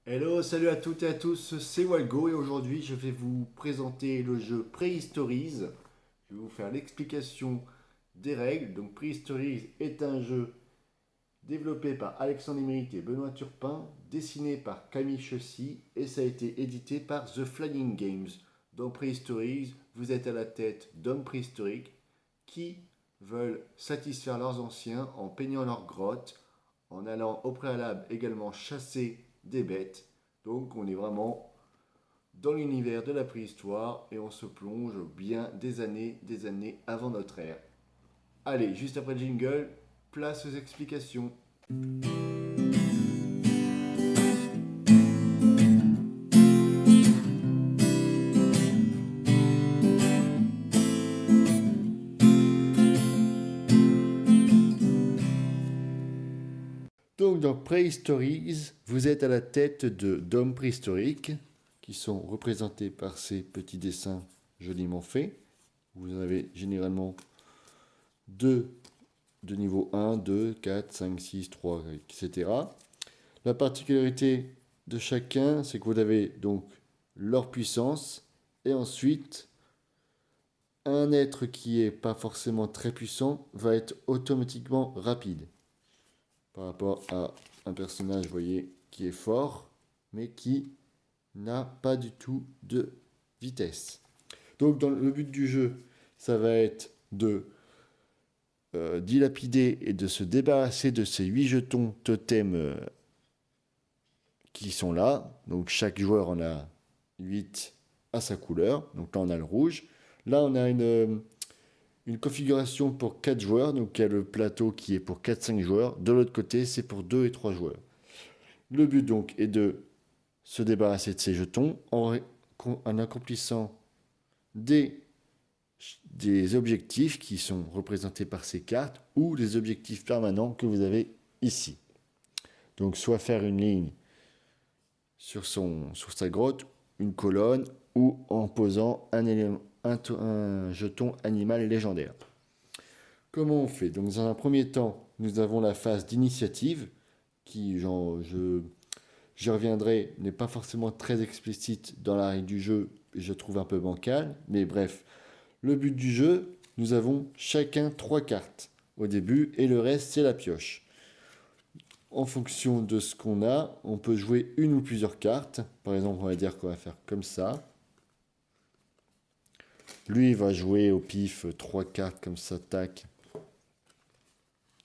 Hello, salut à toutes et à tous, c'est Walgo et aujourd'hui je vais vous présenter le jeu Prehistories. Je vais vous faire l'explication des règles. Donc Prehistories est un jeu développé par Alexandre Émeric et Benoît Turpin, dessiné par Camille Chessy et ça a été édité par The Flying Games. Dans Prehistories, vous êtes à la tête d'hommes préhistoriques qui veulent satisfaire leurs anciens en peignant leurs grottes, en allant au préalable également chasser des bêtes. Donc on est vraiment dans l'univers de la préhistoire et on se plonge bien des années avant notre ère. Allez, juste après le jingle, place aux explications. Donc dans Prehistories, vous êtes à la tête d'hommes préhistoriques qui sont représentés par ces petits dessins joliment faits. Vous en avez généralement deux de niveau 1, 2, 4, 5, 6, 3, etc. La particularité de chacun, c'est que vous avez donc leur puissance et ensuite un être qui est pas forcément très puissant va être automatiquement rapide par rapport à un personnage, vous voyez, qui est fort mais qui n'a pas du tout de vitesse. Donc dans le but du jeu, ça va être de dilapider et de se débarrasser de ces 8 jetons totems qui sont là. Donc chaque joueur en a 8 à sa couleur. Donc là on a le rouge. Là on a une configuration pour 4 joueurs. Donc il y a le plateau qui est pour 4-5 joueurs. De l'autre côté c'est pour 2 et 3 joueurs. Le but donc est de se débarrasser de ces jetons en accomplissant des objectifs qui sont représentés par ces cartes ou des objectifs permanents que vous avez ici. Donc soit faire une ligne sur sa grotte, une colonne ou en posant un jeton animal légendaire. Comment on fait? Donc dans un premier temps, nous avons la phase d'initiative qui, j'y reviendrai, n'est pas forcément très explicite dans la règle du jeu et je trouve un peu bancale, mais bref, le but du jeu, nous avons chacun 3 cartes au début et le reste c'est la pioche. En fonction de ce qu'on a, on peut jouer une ou plusieurs cartes. Par exemple, on va dire qu'on va faire comme ça. Lui, il va jouer au pif 3 cartes comme ça, tac.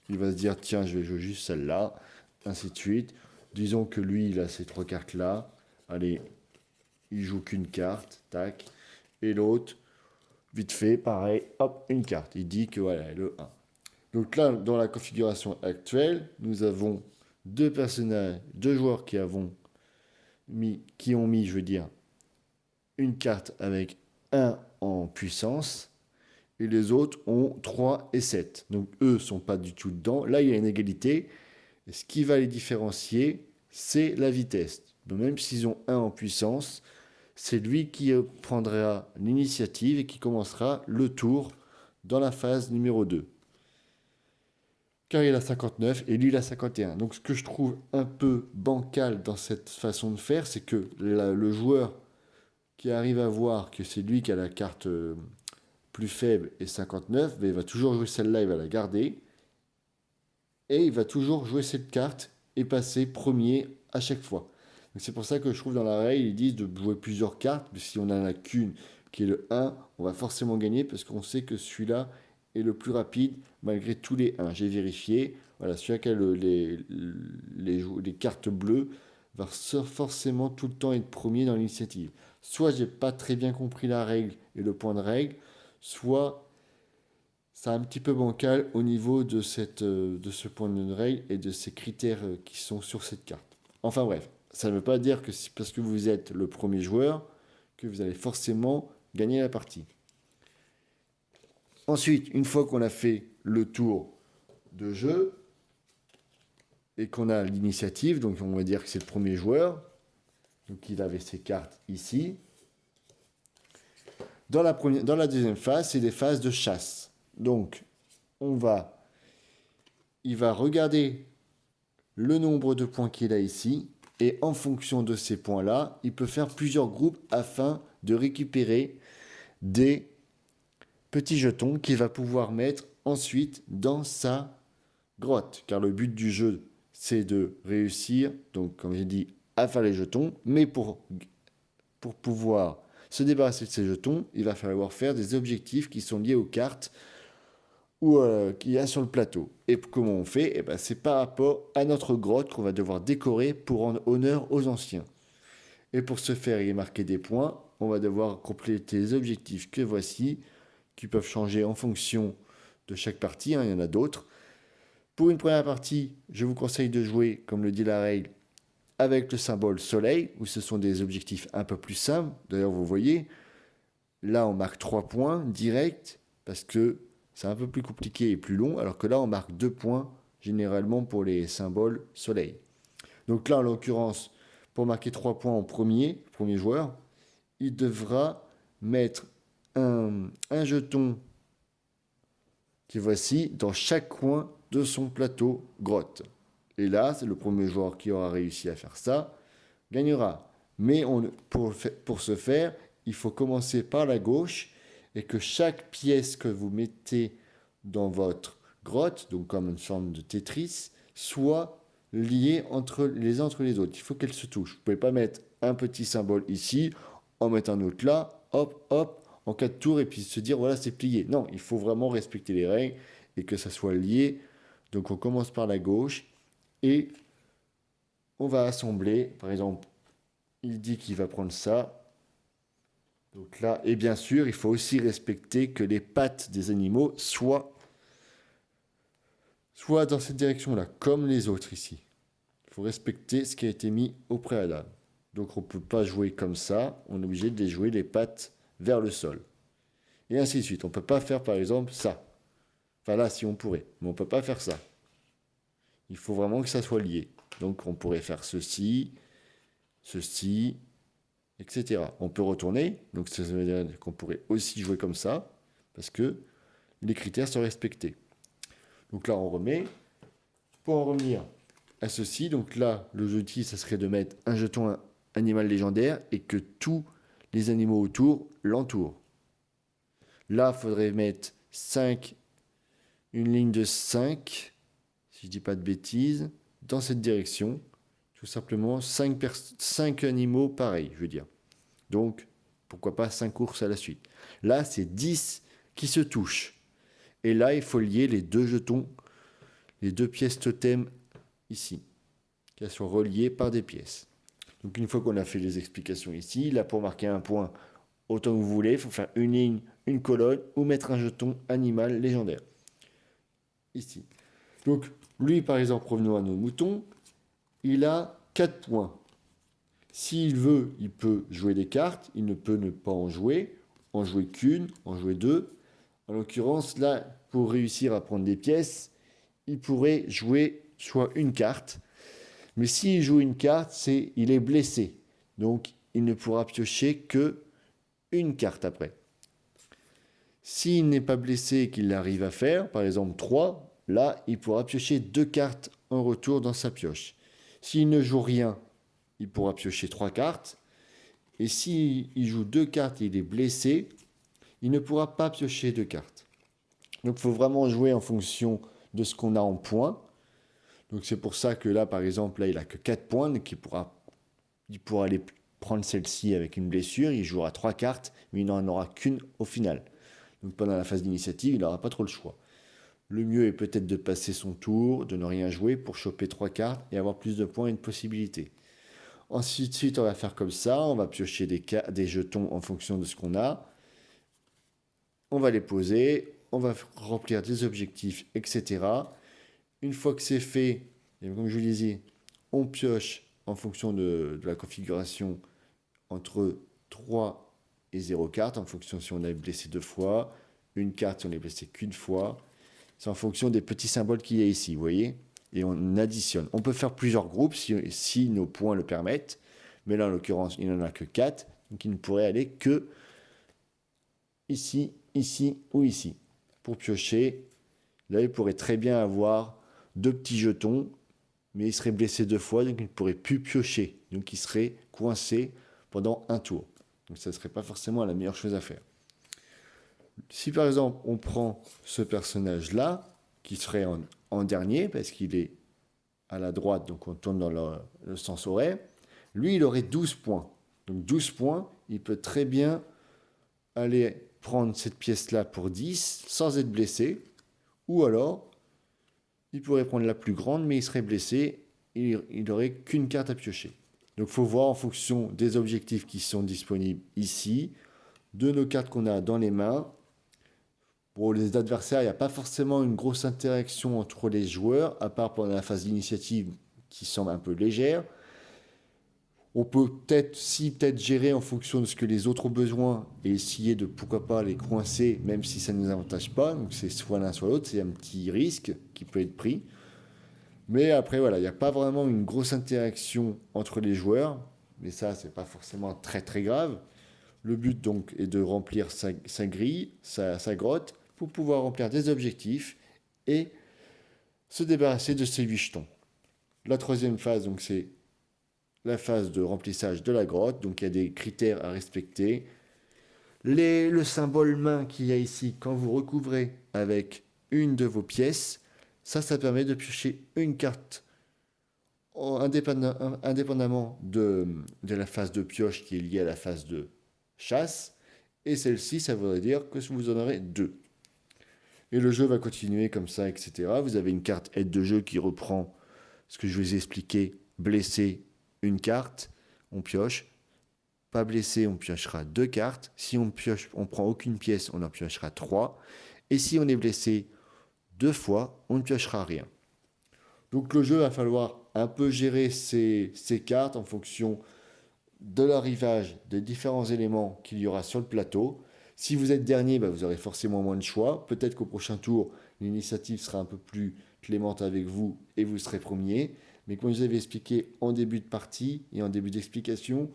Il va se dire, tiens, je vais jouer juste celle-là, ainsi de suite. Disons que lui, il a ces 3 cartes-là. Allez, il joue qu'une carte, tac. Et l'autre, vite fait, pareil, hop, une carte. Il dit que voilà, le 1. Donc là, dans la configuration actuelle, nous avons deux personnages, deux joueurs qui ont mis, je veux dire, une carte avec 1 en puissance et les autres ont 3 et 7. Donc eux sont pas du tout dedans. Là, il y a une égalité. Et ce qui va les différencier, c'est la vitesse. Donc même s'ils ont 1 en puissance, c'est lui qui prendra l'initiative et qui commencera le tour dans la phase numéro 2. Car il a 59 et lui il a 51. Donc ce que je trouve un peu bancal dans cette façon de faire, c'est que le joueur qui arrive à voir que c'est lui qui a la carte plus faible et 59, ben, il va toujours jouer celle-là, il va la garder. Et il va toujours jouer cette carte et passer premier à chaque fois. C'est pour ça que je trouve dans la règle, ils disent de jouer plusieurs cartes, mais si on n'en a qu'une qui est le 1, on va forcément gagner parce qu'on sait que celui-là est le plus rapide malgré tous les 1. J'ai vérifié, voilà, celui qui a les cartes bleues va forcément tout le temps être premier dans l'initiative. Soit j'ai pas très bien compris la règle et le point de règle, soit c'est un petit peu bancal au niveau de ce point de règle et de ces critères qui sont sur cette carte. Enfin bref, ça ne veut pas dire que parce que vous êtes le premier joueur que vous allez forcément gagner la partie. Ensuite, une fois qu'on a fait le tour de jeu et qu'on a l'initiative, donc on va dire que c'est le premier joueur, donc il avait ses cartes ici. Dans la deuxième phase, c'est des phases de chasse. Donc, il va regarder le nombre de points qu'il a ici Et en fonction de ces points-là, il peut faire plusieurs groupes afin de récupérer des petits jetons qu'il va pouvoir mettre ensuite dans sa grotte. Car le but du jeu, c'est de réussir, donc comme j'ai dit, à faire les jetons. Mais pour pouvoir se débarrasser de ces jetons, il va falloir faire des objectifs qui sont liés aux cartes ou qu'il y a sur le plateau. Et comment on fait? Eh ben, c'est par rapport à notre grotte qu'on va devoir décorer pour rendre honneur aux anciens. Et pour ce faire, il est marqué des points. On va devoir compléter les objectifs que voici, qui peuvent changer en fonction de chaque partie, hein, il y en a d'autres. Pour une première partie, je vous conseille de jouer, comme le dit la règle, avec le symbole soleil, où ce sont des objectifs un peu plus simples. D'ailleurs, vous voyez, là on marque 3 points direct, parce que c'est un peu plus compliqué et plus long, alors que là on marque 2 points généralement pour les symboles soleil. Donc là, en l'occurrence, pour marquer 3 points en premier joueur, il devra mettre un jeton qui voici dans chaque coin de son plateau grotte. Et là, c'est le premier joueur qui aura réussi à faire ça, gagnera. Mais pour ce faire, il faut commencer par la gauche et que chaque pièce que vous mettez dans votre grotte, donc comme une forme de Tetris, soit liée entre les uns entre les autres. Il faut qu'elles se touchent. Vous ne pouvez pas mettre un petit symbole ici, en mettre un autre là, hop, hop, en 4 tours et puis se dire voilà, c'est plié. Non, il faut vraiment respecter les règles et que ça soit lié. Donc on commence par la gauche et on va assembler. Par exemple, il dit qu'il va prendre ça. Donc là, et bien sûr, il faut aussi respecter que les pattes des animaux soient dans cette direction-là, comme les autres ici. Il faut respecter ce qui a été mis au préalable. Donc on ne peut pas jouer comme ça, on est obligé de jouer les pattes vers le sol. Et ainsi de suite. On ne peut pas faire par exemple ça. Enfin là, si on pourrait, mais on ne peut pas faire ça. Il faut vraiment que ça soit lié. Donc on pourrait faire ceci, ceci, etc. On peut retourner, donc ça veut dire qu'on pourrait aussi jouer comme ça, parce que les critères sont respectés. Donc là, on remet. Pour en revenir à ceci, donc là, l'objectif, ça serait de mettre un jeton animal légendaire et que tous les animaux autour l'entourent. Là, il faudrait mettre 5, une ligne de 5, si je ne dis pas de bêtises, dans cette direction. Tout simplement 5 animaux pareils, je veux dire. Donc, pourquoi pas 5 ours à la suite. Là, c'est 10 qui se touchent. Et là, il faut lier les 2 jetons, les 2 pièces totem ici, qu'elles soient reliées par des pièces. Donc, une fois qu'on a fait les explications ici, là, pour marquer un point, autant que vous voulez, il faut faire une ligne, une colonne ou mettre un jeton animal légendaire. Ici. Donc, lui, par exemple, revenons à nos moutons, il a 4 points. S'il veut, il peut jouer des cartes, il ne peut ne pas en jouer qu'une, en jouer 2. En l'occurrence, là, pour réussir à prendre des pièces, il pourrait jouer soit une carte, mais s'il joue une carte, il est blessé. Donc, il ne pourra piocher que une carte après. S'il n'est pas blessé et qu'il arrive à faire, par exemple 3, là, il pourra piocher 2 cartes en retour dans sa pioche. S'il ne joue rien, il pourra piocher 3 cartes. Et s'il joue 2 cartes et il est blessé, il ne pourra pas piocher 2 cartes. Donc il faut vraiment jouer en fonction de ce qu'on a en points. Donc c'est pour ça que là, par exemple, là, il n'a que 4 points, donc il pourra aller prendre celle-ci avec une blessure, il jouera 3 cartes, mais il n'en aura qu'une au final. Donc pendant la phase d'initiative, il n'aura pas trop le choix. Le mieux est peut-être de passer son tour, de ne rien jouer pour choper 3 cartes et avoir plus de points et une possibilité. Ensuite, on va faire comme ça, on va piocher des jetons en fonction de ce qu'on a. On va les poser, on va remplir des objectifs, etc. Une fois que c'est fait, et comme je vous disais, on pioche en fonction de la configuration entre 3 et 0 cartes, en fonction si on a blessé 2 fois, une carte si on est blessé qu'une fois. C'est en fonction des petits symboles qu'il y a ici, vous voyez? Et on additionne. On peut faire plusieurs groupes si nos points le permettent, mais là en l'occurrence il n'en a que 4, donc il ne pourrait aller que ici, ici ou ici. Pour piocher, là il pourrait très bien avoir 2 petits jetons mais il serait blessé 2 fois, donc il ne pourrait plus piocher. Donc il serait coincé pendant un tour. Donc ça ne serait pas forcément la meilleure chose à faire. Si par exemple on prend ce personnage-là, qui serait en dernier, parce qu'il est à la droite, donc on tourne dans le sens horaire, lui il aurait 12 points. Donc 12 points, il peut très bien aller prendre cette pièce-là pour 10 sans être blessé, ou alors il pourrait prendre la plus grande, mais il serait blessé, et il n'aurait qu'une carte à piocher. Donc il faut voir en fonction des objectifs qui sont disponibles ici, de nos cartes qu'on a dans les mains. Pour les adversaires, il n'y a pas forcément une grosse interaction entre les joueurs, à part pendant la phase d'initiative qui semble un peu légère. On peut peut-être gérer en fonction de ce que les autres ont besoin et essayer de pourquoi pas les coincer, même si ça ne nous avantage pas. Donc c'est soit l'un soit l'autre, c'est un petit risque qui peut être pris. Mais après voilà, il n'y a pas vraiment une grosse interaction entre les joueurs, mais ça c'est pas forcément très très grave. Le but donc est de remplir sa grille, sa grotte, pour pouvoir remplir des objectifs et se débarrasser de ces 8 jetons. La troisième phase, donc, c'est la phase de remplissage de la grotte. Donc il y a des critères à respecter. Le symbole main qu'il y a ici, quand vous recouvrez avec une de vos pièces, ça permet de piocher une carte indépendamment de la phase de pioche qui est liée à la phase de chasse. Et celle-ci, ça voudrait dire que vous en aurez 2. Et le jeu va continuer comme ça, etc. Vous avez une carte aide de jeu qui reprend ce que je vous ai expliqué. Blessé, une carte, on pioche. Pas blessé, on piochera 2 cartes. Si on pioche, on prend aucune pièce, on en piochera 3. Et si on est blessé 2 fois, on ne piochera rien. Donc le jeu va falloir un peu gérer ces cartes en fonction de l'arrivage des différents éléments qu'il y aura sur le plateau. Si vous êtes dernier, vous aurez forcément moins de choix. Peut-être qu'au prochain tour, l'initiative sera un peu plus clémente avec vous et vous serez premier. Mais comme je vous avais expliqué en début de partie et en début d'explication,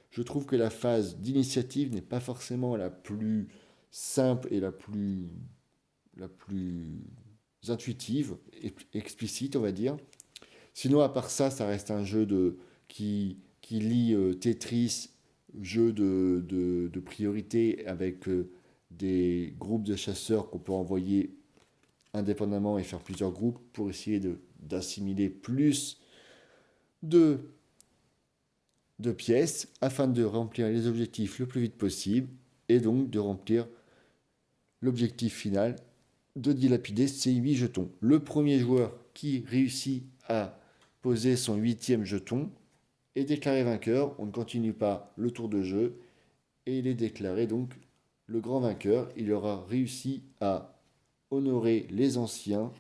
je trouve que la phase d'initiative n'est pas forcément la plus simple et la plus intuitive, explicite, on va dire. Sinon, à part ça, ça reste un jeu qui lie Tetris, jeu de priorité avec des groupes de chasseurs qu'on peut envoyer indépendamment et faire plusieurs groupes pour essayer d'assimiler plus de, de pièces afin de remplir les objectifs le plus vite possible et donc de remplir l'objectif final de dilapider ces 8 jetons. Le premier joueur qui réussit à poser son 8e jeton est déclaré vainqueur. On ne continue pas le tour de jeu et il est déclaré donc le grand vainqueur. Il aura réussi à honorer les anciens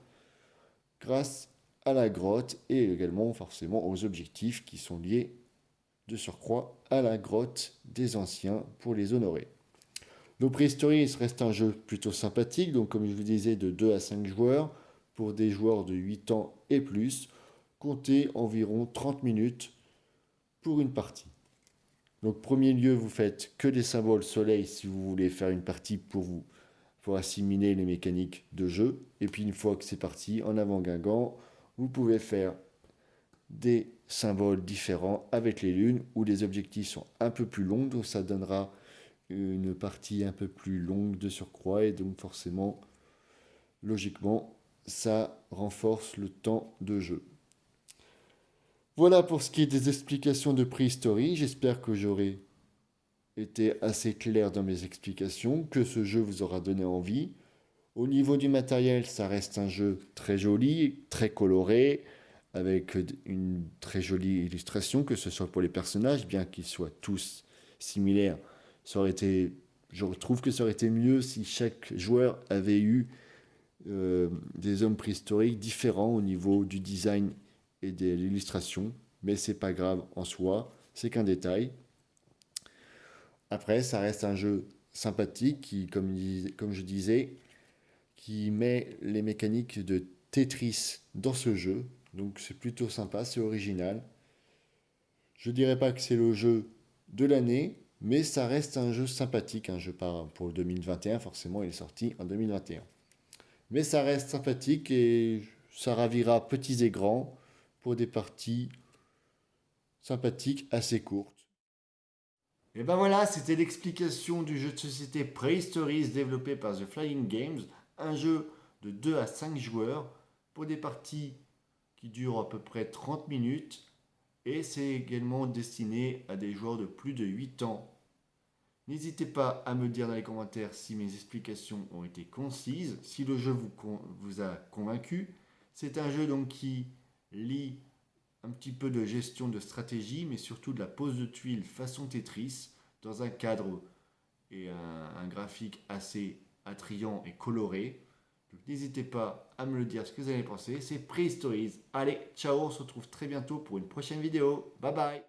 grâce à la grotte et également forcément aux objectifs qui sont liés de surcroît à la grotte des anciens pour les honorer. Donc Prehistory reste un jeu plutôt sympathique, donc comme je vous disais de 2 à 5 joueurs, pour des joueurs de 8 ans et plus, comptez environ 30 minutes pour une partie. Donc premier lieu, vous faites que des symboles soleil si vous voulez faire une partie pour assimiler les mécaniques de jeu. Et puis une fois que c'est parti, en avant Guingamp, vous pouvez faire des symboles différents avec les lunes où les objectifs sont un peu plus longs, donc ça donnera une partie un peu plus longue de surcroît et donc forcément, logiquement, ça renforce le temps de jeu. Voilà pour ce qui est des explications de Prehistory. J'espère que j'aurai été assez clair dans mes explications, que ce jeu vous aura donné envie. Au niveau du matériel, ça reste un jeu très joli, très coloré, avec une très jolie illustration, que ce soit pour les personnages, bien qu'ils soient tous similaires. Je trouve que ça aurait été mieux si chaque joueur avait eu des hommes préhistoriques différents au niveau du design et de l'illustration, mais c'est pas grave en soi, c'est qu'un détail. Après, ça reste un jeu sympathique qui, comme je disais, qui met les mécaniques de Tetris dans ce jeu. Donc c'est plutôt sympa, c'est original. Je dirais pas que c'est le jeu de l'année, mais ça reste un jeu sympathique, un jeu pour le 2021, forcément il est sorti en 2021. Mais ça reste sympathique et ça ravira petits et grands pour des parties sympathiques assez courtes. Et ben voilà, c'était l'explication du jeu de société Prehistories développé par The Flying Games, un jeu de 2 à 5 joueurs pour des parties qui durent à peu près 30 minutes et c'est également destiné à des joueurs de plus de 8 ans. N'hésitez pas à me dire dans les commentaires si mes explications ont été concises, si le jeu vous a convaincu. C'est un jeu donc qui lie un petit peu de gestion de stratégie, mais surtout de la pose de tuiles façon Tetris, dans un cadre et un graphique assez attrayant et coloré. Donc n'hésitez pas à me le dire ce que vous avez pensé. C'est Prehistories. Allez, ciao, on se retrouve très bientôt pour une prochaine vidéo. Bye bye.